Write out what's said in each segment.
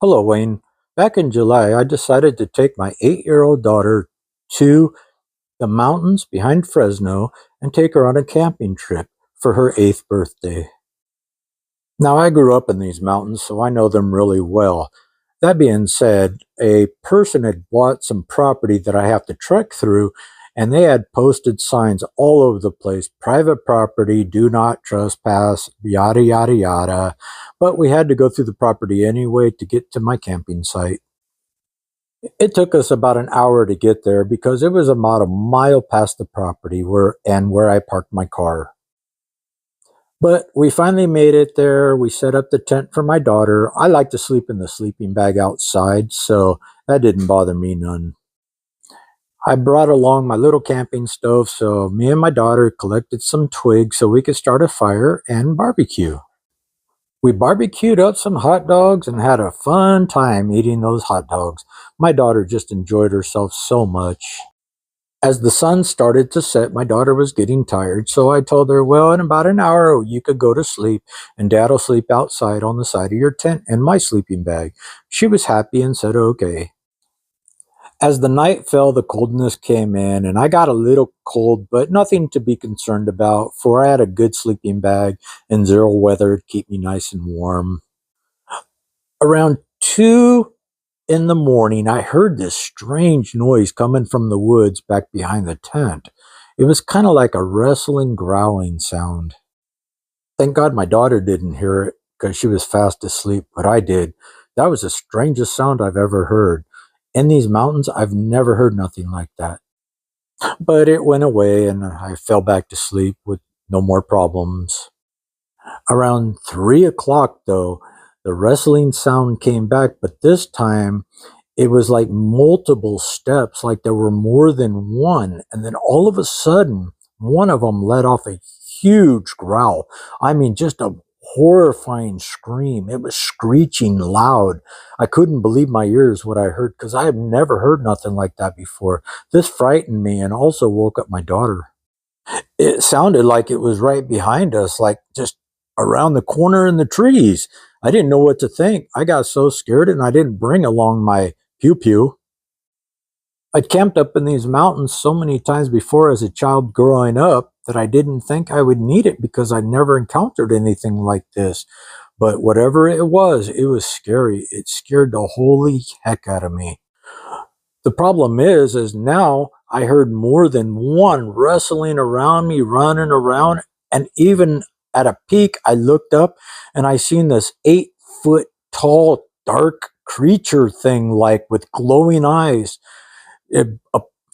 Hello, Wayne. Back in July, I decided to take my 8-year-old daughter to the mountains behind Fresno and take her on a camping trip for her 8th birthday. Now, I grew up in these mountains, so I know them really well. That being said, a person had bought some property that I have to trek through, and they had posted signs all over the place: private property, do not trespass, yada, yada, yada. But we had to go through the property anyway to get to my camping site. It took us about an hour to get there because it was about a mile past the property where I parked my car. But we finally made it there. We set up the tent for my daughter. I like to sleep in the sleeping bag outside, so that didn't bother me none. I brought along my little camping stove, so me and my daughter collected some twigs so we could start a fire and barbecue. We barbecued up some hot dogs and had a fun time eating those hot dogs. My daughter just enjoyed herself so much. As the sun started to set, my daughter was getting tired, so I told her, well, in about an hour, you could go to sleep, and Dad'll sleep outside on the side of your tent in my sleeping bag. She was happy and said, okay. As the night fell, the coldness came in, and I got a little cold, but nothing to be concerned about, for I had a good sleeping bag and zero weather to keep me nice and warm. Around 2 in the morning, I heard this strange noise coming from the woods back behind the tent. It was kind of like a rustling, growling sound. Thank God my daughter didn't hear it because she was fast asleep, but I did. That was the strangest sound I've ever heard. In these mountains, I've never heard nothing like that. But it went away and I fell back to sleep with no more problems. Around 3 o'clock, though, the rustling sound came back, but this time it was like multiple steps, like there were more than one. And then all of a sudden, one of them let off a huge growl. I mean, just a horrifying scream. It was screeching loud. I couldn't believe my ears what I heard because I have never heard nothing like that before. This frightened me and also woke up my daughter. It sounded like it was right behind us, like just around the corner in the trees. I didn't know what to think. I got so scared and I didn't bring along my pew pew. I'd camped up in these mountains so many times before as a child growing up that I didn't think I would need it because I'd never encountered anything like this. But whatever it was scary. It scared the holy heck out of me. The problem is now I heard more than one wrestling around me, running around, and even at a peak, I looked up and I seen this 8 foot tall, dark creature thing, like with glowing eyes, it,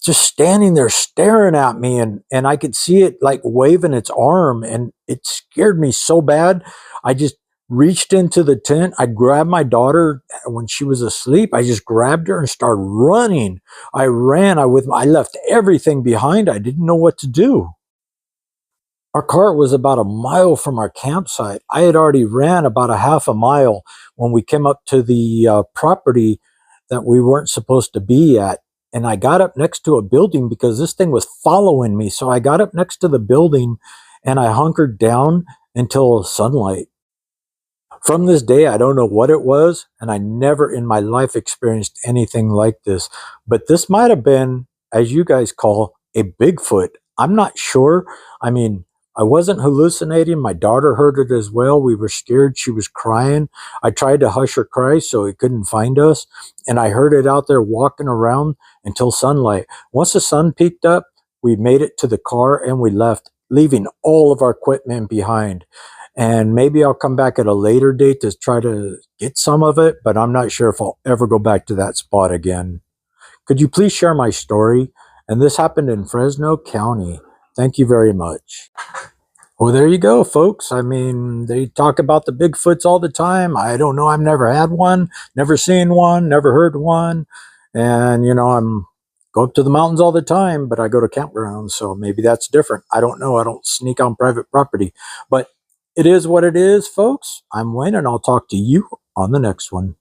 just standing there staring at me, and I could see it like waving its arm, and it scared me so bad. I just reached into the tent. I grabbed my daughter when she was asleep. I just grabbed her and started running. I ran. I left everything behind. I didn't know what to do. Our cart was about a mile from our campsite. I had already ran about a half a mile when we came up to the property that we weren't supposed to be at. And I got up next to a building because this thing was following me. So I got up next to the building and I hunkered down until sunlight. From this day, I don't know what it was, and I never in my life experienced anything like this. But this might have been, as you guys call, a Bigfoot. I'm not sure. I mean, I wasn't hallucinating. My daughter heard it as well. We were scared. She was crying. I tried to hush her cry so it couldn't find us. And I heard it out there walking around until sunlight. Once the sun peaked up, we made it to the car and we left, leaving all of our equipment behind. And maybe I'll come back at a later date to try to get some of it, but I'm not sure if I'll ever go back to that spot again. Could you please share my story? And this happened in Fresno County. Thank you very much. Well, there you go, folks. I mean, they talk about the Bigfoots all the time. I don't know. I've never had one, never seen one, never heard one. And, I'm go up to the mountains all the time, but I go to campgrounds, so maybe that's different. I don't know. I don't sneak on private property. But it is what it is, folks. I'm Wayne, and I'll talk to you on the next one.